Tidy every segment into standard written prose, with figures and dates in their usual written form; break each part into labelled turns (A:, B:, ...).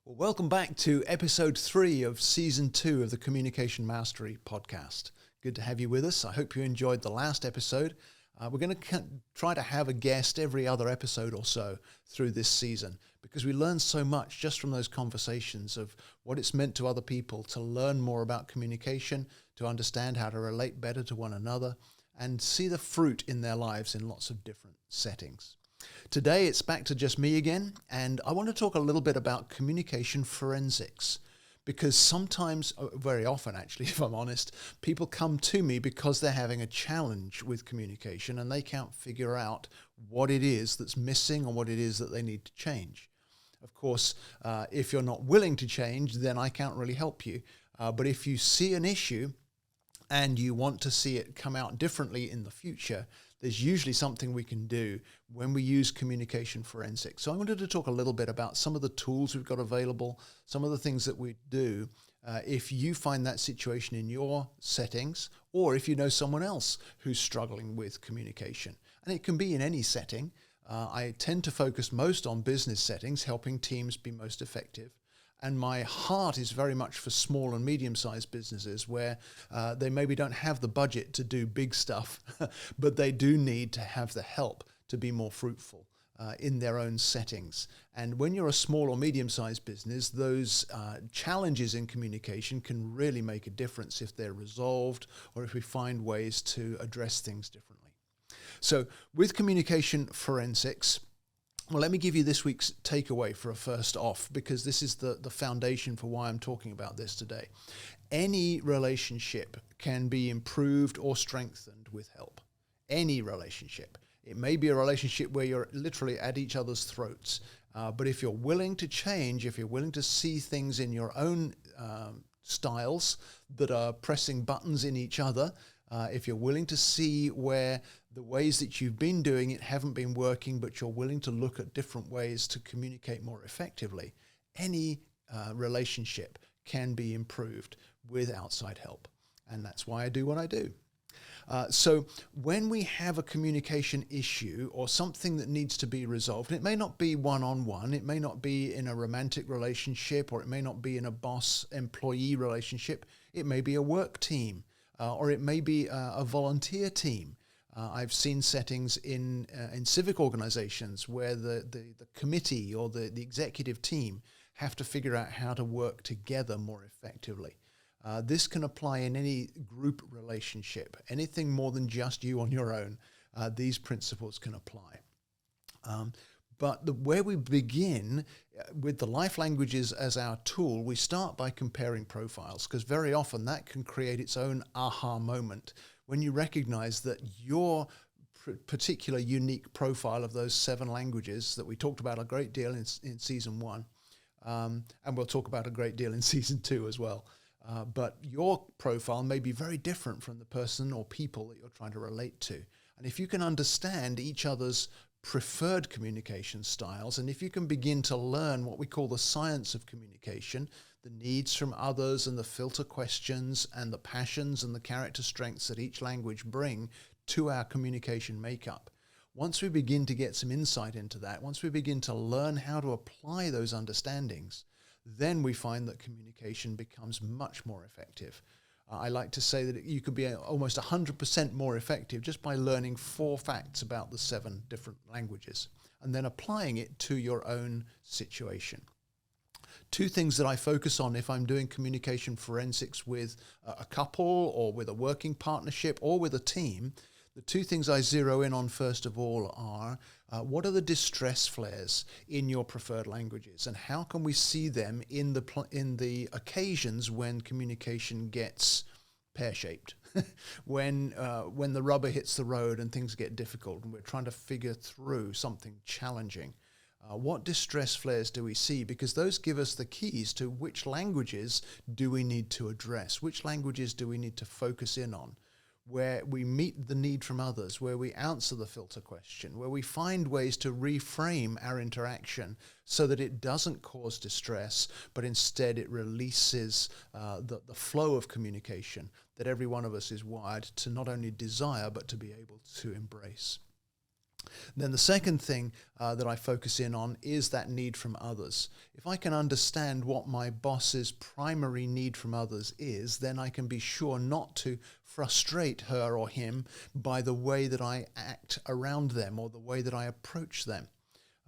A: Well, welcome back to episode 3 of season 2 of the Communication Mastery podcast. Good to have you with us. I hope you enjoyed the last episode. We're going to try to have a guest every other episode or so through this season because we learn so much just from those conversations of what it's meant to other people to learn more about communication, to understand how to relate better to one another, and see the fruit in their lives in lots of different settings. Today it's back to just me again, and I want to talk a little bit about communication forensics, because sometimes, very often actually, if I'm honest, people come to me because they're having a challenge with communication and they can't figure out what it is that's missing or what it is that they need to change. Of course, if you're not willing to change, then I can't really help you. But if you see an issue and you want to see it come out differently in the future, there's usually something we can do when we use communication forensics. So I wanted to talk a little bit about some of the tools we've got available, some of the things that we do if you find that situation in your settings, or if you know someone else who's struggling with communication. And it can be in any setting. I tend to focus most on business settings, helping teams be most effective. And my heart is very much for small and medium-sized businesses where they maybe don't have the budget to do big stuff, but they do need to have the help to be more fruitful in their own settings. And when you're a small or medium-sized business, those challenges in communication can really make a difference if they're resolved or if we find ways to address things differently. So with communication forensics, well, let me give you this week's takeaway for a first off, because this is the foundation for why I'm talking about this today. Any relationship can be improved or strengthened with help. Any relationship. It may be a relationship where you're literally at each other's throats, but if you're willing to change, if you're willing to see things in your own styles that are pressing buttons in each other, if you're willing to see where the ways that you've been doing it haven't been working, but you're willing to look at different ways to communicate more effectively, any relationship can be improved with outside help. And that's why I do what I do. So when we have a communication issue or something that needs to be resolved, it may not be one-on-one, it may not be in a romantic relationship, or it may not be in a boss-employee relationship, it may be a work team, or it may be a volunteer team. I've seen settings in civic organizations where the committee or the executive team have to figure out how to work together more effectively. This can apply in any group relationship, anything more than just you on your own. These principles can apply. But where we begin with the life languages as our tool, we start by comparing profiles, because very often that can create its own aha moment when you recognize that your particular unique profile of those 7 languages that we talked about a great deal in season 1, and we'll talk about a great deal in season 2 as well. But your profile may be very different from the person or people that you're trying to relate to. And if you can understand each other's preferred communication styles, and if you can begin to learn what we call the science of communication, the needs from others and the filter questions and the passions and the character strengths that each language bring to our communication makeup. Once we begin to get some insight into that, once we begin to learn how to apply those understandings, then we find that communication becomes much more effective. I like to say that you could be almost 100% more effective just by learning 4 facts about the 7 different languages and then applying it to your own situation. 2 things that I focus on if I'm doing communication forensics with a couple or with a working partnership or with a team, the 2 things I zero in on first of all are what are the distress flares in your preferred languages, and how can we see them in the occasions when communication gets pear-shaped, when the rubber hits the road and things get difficult and we're trying to figure through something challenging. What distress flares do we see? Because those give us the keys to which languages do we need to address, which languages do we need to focus in on, where we meet the need from others, where we answer the filter question, where we find ways to reframe our interaction so that it doesn't cause distress, but instead it releases the flow of communication that every one of us is wired to not only desire, but to be able to embrace. Then the second thing that I focus in on is that need from others. If I can understand what my boss's primary need from others is, then I can be sure not to frustrate her or him by the way that I act around them or the way that I approach them.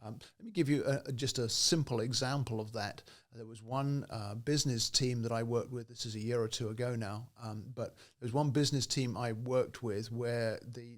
A: Let me give you just a simple example of that. There was one business team that I worked with, this is a year or two ago now, but there was one business team I worked with where the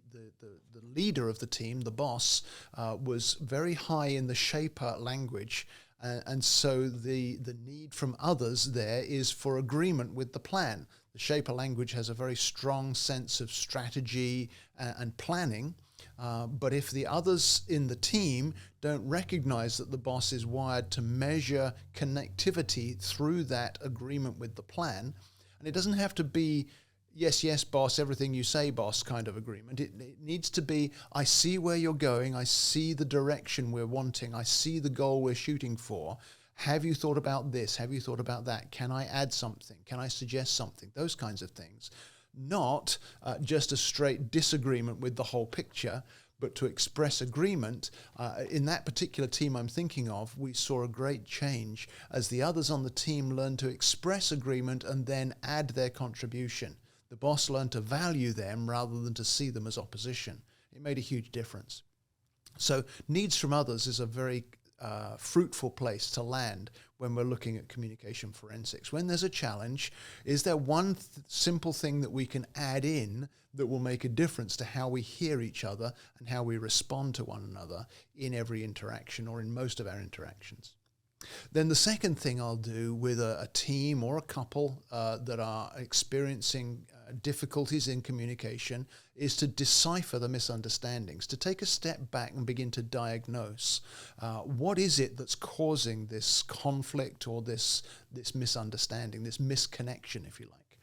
A: leader of the team, the boss, was very high in the shaper language. And so the need from others there is for agreement with the plan. The shaper language has a very strong sense of strategy and planning. But if the others in the team don't recognize that the boss is wired to measure connectivity through that agreement with the plan, and it doesn't have to be, yes, yes, boss, everything you say, boss, kind of agreement. It needs to be, I see where you're going, I see the direction we're wanting, I see the goal we're shooting for. Have you thought about this? Have you thought about that? Can I add something? Can I suggest something? Those kinds of things. Not just a straight disagreement with the whole picture, but to express agreement. In that particular team I'm thinking of, we saw a great change as the others on the team learned to express agreement and then add their contribution. The boss learned to value them rather than to see them as opposition. It made a huge difference. So needs from others is a very fruitful place to land when we're looking at communication forensics. When there's a challenge, is there one simple thing that we can add in that will make a difference to how we hear each other and how we respond to one another in every interaction or in most of our interactions? Then the second thing I'll do with a team or a couple that are experiencing difficulties in communication is to decipher the misunderstandings, to take a step back and begin to diagnose what is it that's causing this conflict or this misunderstanding, this misconnection, if you like.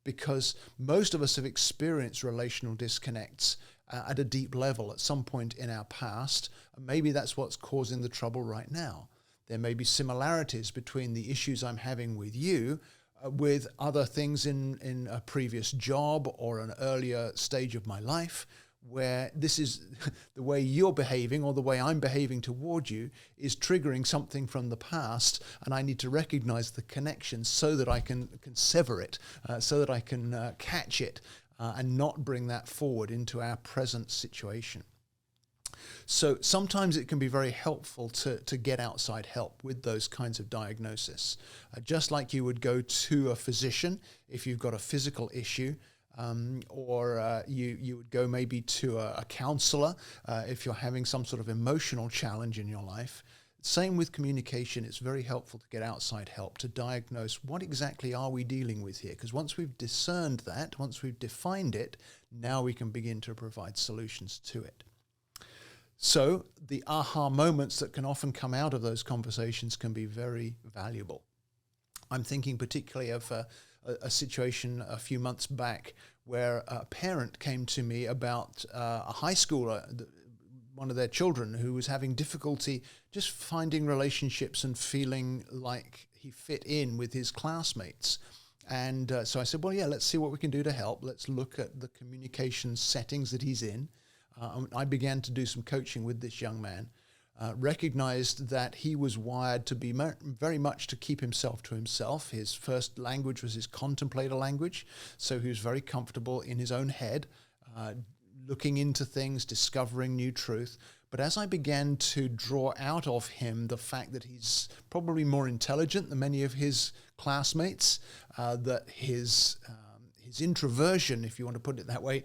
A: Because most of us have experienced relational disconnects at a deep level at some point in our past, and maybe that's what's causing the trouble right now. There may be similarities between the issues I'm having with you with other things in a previous job or an earlier stage of my life, where this is the way you're behaving or the way I'm behaving toward you is triggering something from the past, and I need to recognize the connection so that I can sever it, so that I can catch it and not bring that forward into our present situation. So sometimes it can be very helpful to get outside help with those kinds of diagnosis. Just like you would go to a physician if you've got a physical issue, or you would go maybe to a counselor if you're having some sort of emotional challenge in your life. Same with communication. It's very helpful to get outside help to diagnose what exactly are we dealing with here. Because once we've discerned that, once we've defined it, now we can begin to provide solutions to it. So the aha moments that can often come out of those conversations can be very valuable. I'm thinking particularly of a situation a few months back where a parent came to me about a high schooler, one of their children, who was having difficulty just finding relationships and feeling like he fit in with his classmates. And so I said, well, yeah, let's see what we can do to help. Let's look at the communication settings that he's in. I began to do some coaching with this young man, recognized that he was wired to be very much to keep himself to himself. His first language was his contemplator language, so he was very comfortable in his own head, looking into things, discovering new truth. But as I began to draw out of him the fact that he's probably more intelligent than many of his classmates, that his introversion, if you want to put it that way,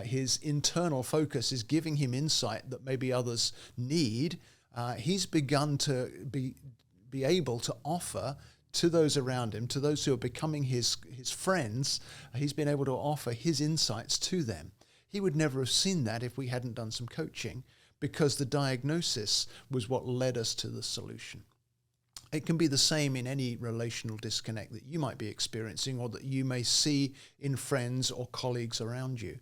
A: his internal focus is giving him insight that maybe others need. He's begun to be able to offer to those around him, to those who are becoming his friends, he's been able to offer his insights to them. He would never have seen that if we hadn't done some coaching, because the diagnosis was what led us to the solution. It can be the same in any relational disconnect that you might be experiencing or that you may see in friends or colleagues around you.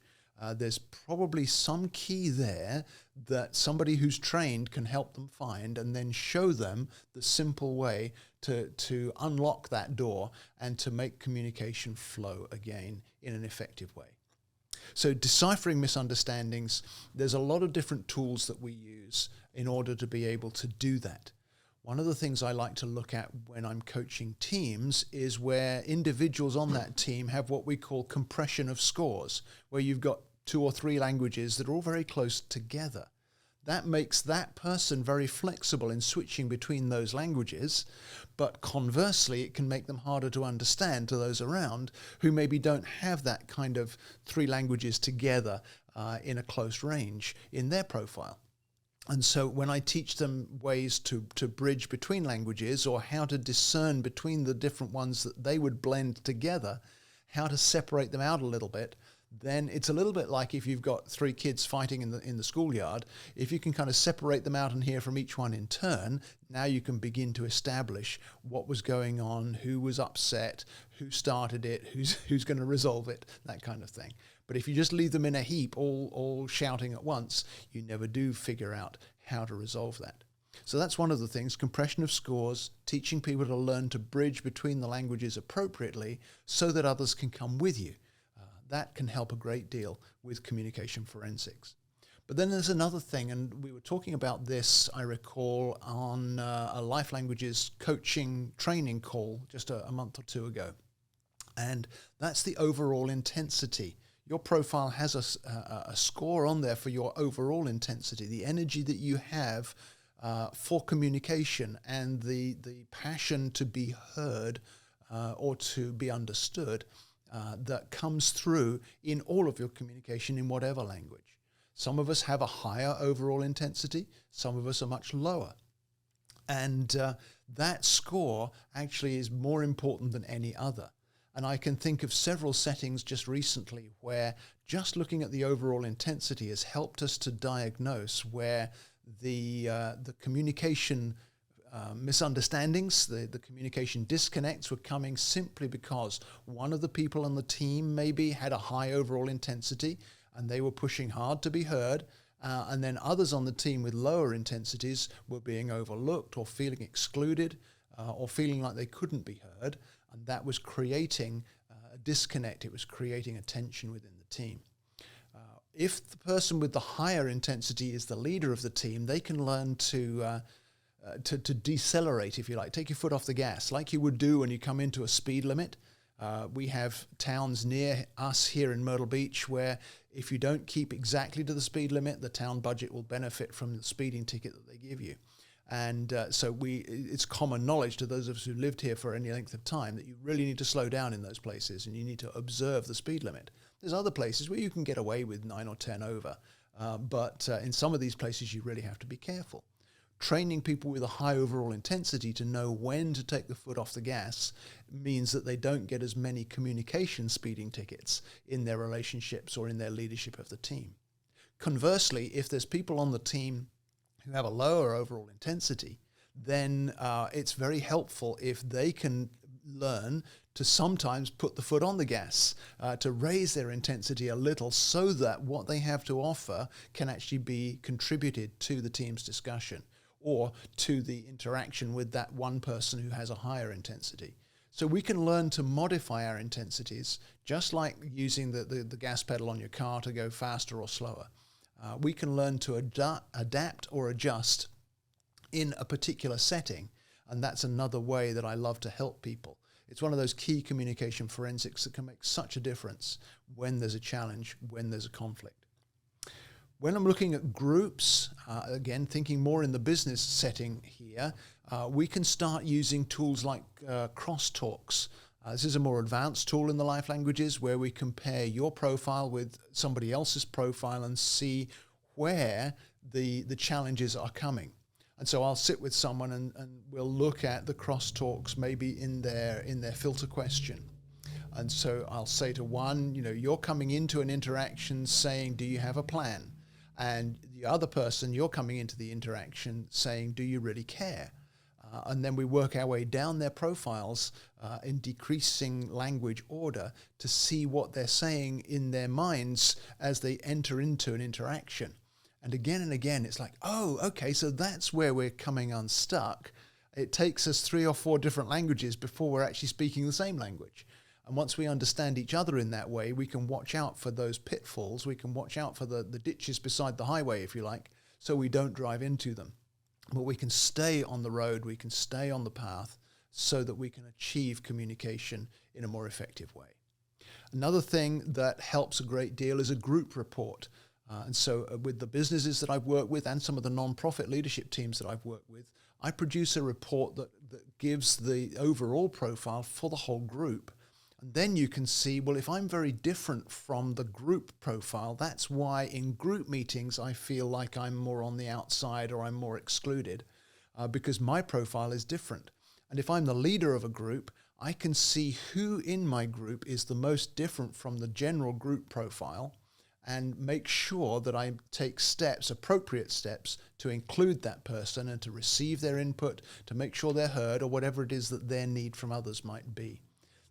A: There's probably some key there that somebody who's trained can help them find and then show them the simple way to unlock that door and to make communication flow again in an effective way. So deciphering misunderstandings, there's a lot of different tools that we use in order to be able to do that. One of the things I like to look at when I'm coaching teams is where individuals on that team have what we call compression of scores, where you've got 2 or 3 languages that are all very close together. That makes that person very flexible in switching between those languages, but conversely, it can make them harder to understand to those around who maybe don't have that kind of 3 languages together in a close range in their profile. And so when I teach them ways to bridge between languages, or how to discern between the different ones that they would blend together, how to separate them out a little bit, then it's a little bit like if you've got 3 kids fighting in the schoolyard. If you can kind of separate them out and hear from each one in turn, now you can begin to establish what was going on, who was upset, who started it, who's going to resolve it, that kind of thing. But if you just leave them in a heap, all shouting at once, you never do figure out how to resolve that. So that's one of the things, compression of scores, teaching people to learn to bridge between the languages appropriately so that others can come with you. That can help a great deal with communication forensics. But then there's another thing, and we were talking about this, I recall, on a Life Languages coaching training call just a month or 2 ago. And that's the overall intensity. Your profile has a score on there for your overall intensity, the energy that you have for communication and the passion to be heard or to be understood. That comes through in all of your communication in whatever language. Some of us have a higher overall intensity, some of us are much lower. And that score actually is more important than any other. And I can think of several settings just recently where just looking at the overall intensity has helped us to diagnose where the communication misunderstandings, the communication disconnects were coming simply because one of the people on the team maybe had a high overall intensity and they were pushing hard to be heard, and then others on the team with lower intensities were being overlooked or feeling excluded or feeling like they couldn't be heard, and that was creating a disconnect. It was creating a tension within the team. If the person with the higher intensity is the leader of the team, they can learn to decelerate, if you like, take your foot off the gas, like you would do when you come into a speed limit. We have towns near us here in Myrtle Beach where if you don't keep exactly to the speed limit, the town budget will benefit from the speeding ticket that they give you. And so it's common knowledge to those of us who lived here for any length of time that you really need to slow down in those places and you need to observe the speed limit. There's other places where you can get away with 9 or 10 over, but in some of these places you really have to be careful. Training people with a high overall intensity to know when to take the foot off the gas means that they don't get as many communication speeding tickets in their relationships or in their leadership of the team. Conversely, if there's people on the team who have a lower overall intensity, then it's very helpful if they can learn to sometimes put the foot on the gas, to raise their intensity a little so that what they have to offer can actually be contributed to the team's discussion or to the interaction with that one person who has a higher intensity. So we can learn to modify our intensities, just like using the gas pedal on your car to go faster or slower. We can learn to adapt or adjust in a particular setting, and that's another way that I love to help people. It's one of those key communication forensics that can make such a difference when there's a challenge, when there's a conflict. When I'm looking at groups, again, thinking more in the business setting here, we can start using tools like crosstalks. This is a more advanced tool in the Life Languages where we compare your profile with somebody else's profile and see where the challenges are coming. And so I'll sit with someone and we'll look at the crosstalks maybe in their filter question. And so I'll say to one, you're coming into an interaction saying, do you have a plan? And the other person, you're coming into the interaction saying, do you really care? And then we work our way down their profiles in decreasing language order to see what they're saying in their minds as they enter into an interaction. And again, it's like, oh, okay, so that's where we're coming unstuck. It takes us 3 or 4 different languages before we're actually speaking the same language. And once we understand each other in that way, we can watch out for those pitfalls. We can watch out for the ditches beside the highway, if you like, so we don't drive into them. But we can stay on the road, we can stay on the path so that we can achieve communication in a more effective way. Another thing that helps a great deal is a group report. And so with the businesses that I've worked with and some of the non-profit leadership teams that I've worked with, I produce a report that gives the overall profile for the whole group. And then you can see, well, if I'm very different from the group profile, that's why in group meetings I feel like I'm more on the outside or I'm more excluded because my profile is different. And if I'm the leader of a group, I can see who in my group is the most different from the general group profile and make sure that I take steps, appropriate steps, to include that person and to receive their input, to make sure they're heard, or whatever it is that their need from others might be.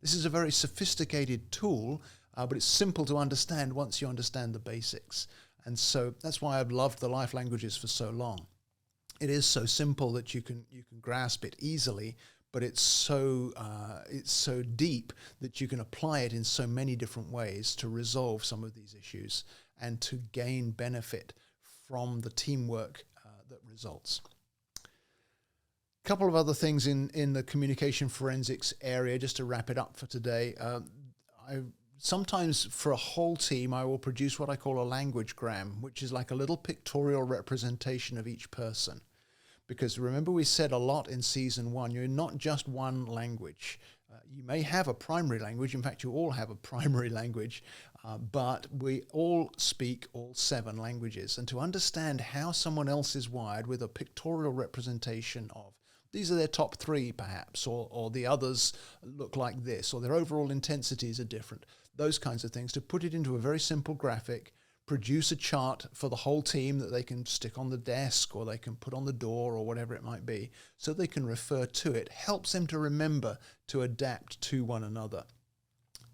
A: This is a very sophisticated tool, but it's simple to understand once you understand the basics. And so that's why I've loved the life languages for so long. It is so simple that you can grasp it easily, but it's so deep that you can apply it in so many different ways to resolve some of these issues and to gain benefit from the teamwork that results. A couple of other things in the communication forensics area, just to wrap it up for today. Sometimes for a whole team, I will produce what I call a languagegram, which is like a little pictorial representation of each person. Because remember, we said a lot in season 1, you're not just one language. You may have a primary language. In fact, you all have a primary language, but we all speak all 7 languages. And to understand how someone else is wired with a pictorial representation of, these are their top 3 perhaps, or the others look like this, or their overall intensities are different, those kinds of things, to put it into a very simple graphic, produce a chart for the whole team that they can stick on the desk or they can put on the door or whatever it might be, so they can refer to it, helps them to remember to adapt to one another.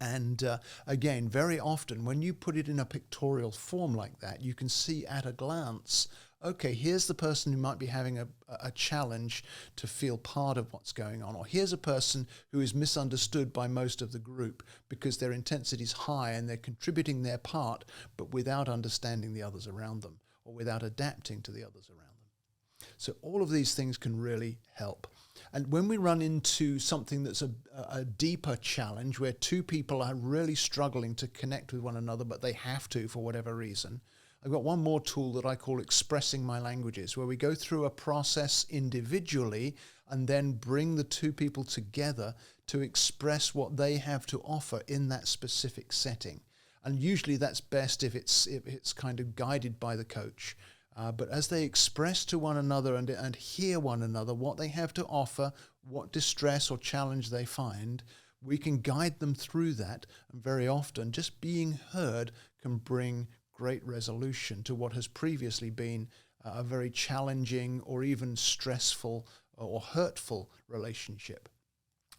A: And again, very often when you put it in a pictorial form like that, you can see at a glance, okay, here's the person who might be having a challenge to feel part of what's going on, or here's a person who is misunderstood by most of the group because their intensity is high and they're contributing their part, but without understanding the others around them or without adapting to the others around them. So all of these things can really help. And when we run into something that's a deeper challenge where 2 people are really struggling to connect with one another, but they have to for whatever reason, I've got one more tool that I call expressing my languages, where we go through a process individually and then bring the 2 people together to express what they have to offer in that specific setting. And usually that's best if it's kind of guided by the coach. But as they express to one another and hear one another what they have to offer, what distress or challenge they find, we can guide them through that. And very often just being heard can bring great resolution to what has previously been a very challenging or even stressful or hurtful relationship.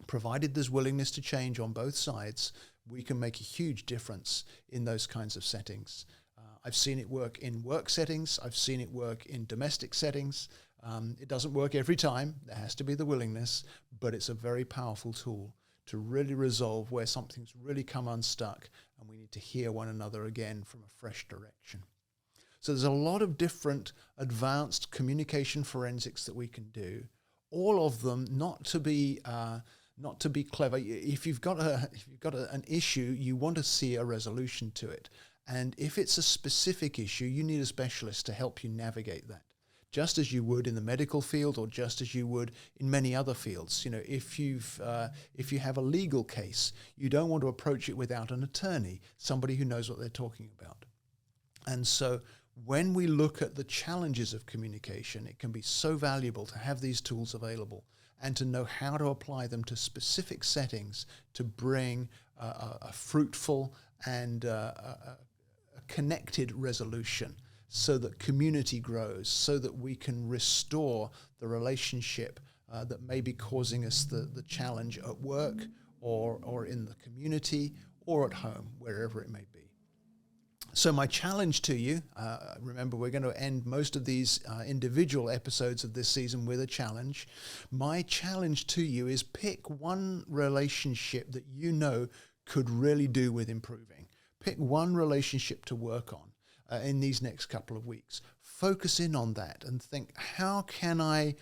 A: Provided there's willingness to change on both sides, we can make a huge difference in those kinds of settings. I've seen it work in work settings. I've seen it work in domestic settings. It doesn't work every time. There has to be the willingness, but it's a very powerful tool to really resolve where something's really come unstuck and we need to hear one another again from a fresh direction. So there's a lot of different advanced communication forensics that we can do, all of them not to be clever. If you've got an issue, you want to see a resolution to it. And if it's a specific issue, you need a specialist to help you navigate that, just as you would in the medical field or just as you would in many other fields. You know, if you have a legal case, you don't want to approach it without an attorney, somebody who knows what they're talking about. And so when we look at the challenges of communication, it can be so valuable to have these tools available and to know how to apply them to specific settings to bring a fruitful and a connected resolution, so that community grows, so that we can restore the relationship that may be causing us the challenge at work or in the community or at home, wherever it may be. So my challenge to you, remember we're going to end most of these individual episodes of this season with a challenge. My challenge to you is pick one relationship that you know could really do with improving. Pick one relationship to work on in these next couple of weeks. Focus in on that and think, how can I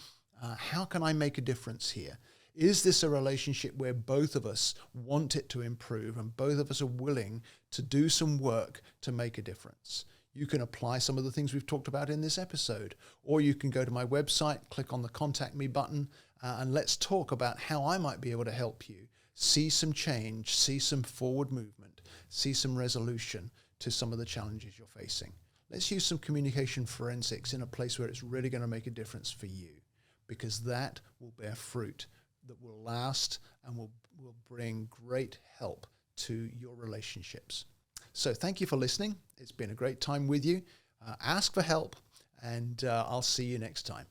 A: make a difference here? Is this a relationship where both of us want it to improve and both of us are willing to do some work to make a difference? You can apply some of the things we've talked about in this episode, or you can go to my website, click on the Contact Me button, and let's talk about how I might be able to help you see some change, see some forward movement, see some resolution to some of the challenges you're facing. Let's use some communication forensics in a place where it's really going to make a difference for you, because that will bear fruit that will last and will bring great help to your relationships. So thank you for listening. It's been a great time with you. Ask for help, and I'll see you next time.